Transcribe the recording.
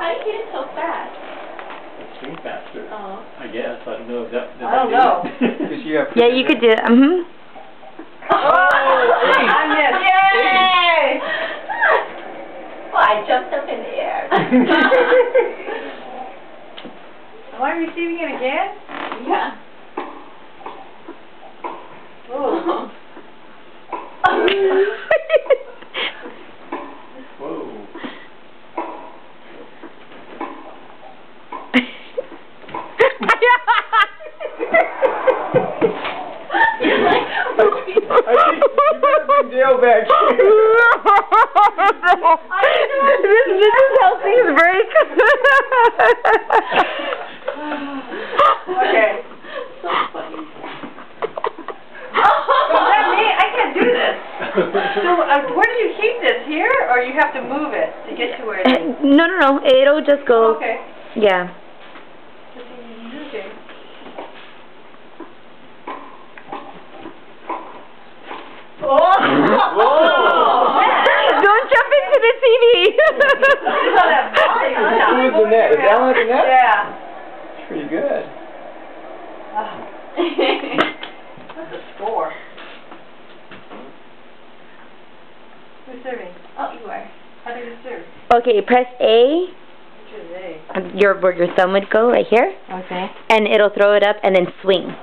How do you get it so fast? Swing faster. Oh. I guess. I don't know. Is that, I don't know. Yeah, you could do it. Mm-hmm. Oh, I missed. Yay! Well, I jumped up in the air. Am I receiving it again? Yeah. Oh. Whoa. You're like, I think you better bring Dale back This is how things break. Okay. So funny. Is that me? I can't do this. So, where do you keep this? Here? Or you have to move it to get to where it is? No. It'll just go. Oh, okay. Yeah. Okay. Oh! Don't jump into the TV. Who's the net? Is Alan at the net? Yeah. That's pretty good. What's the score? Who's serving? Oh, you are. How do you serve? Okay, press A. Which is A? Where your thumb would go, right here. Okay. And it'll throw it up and then swing.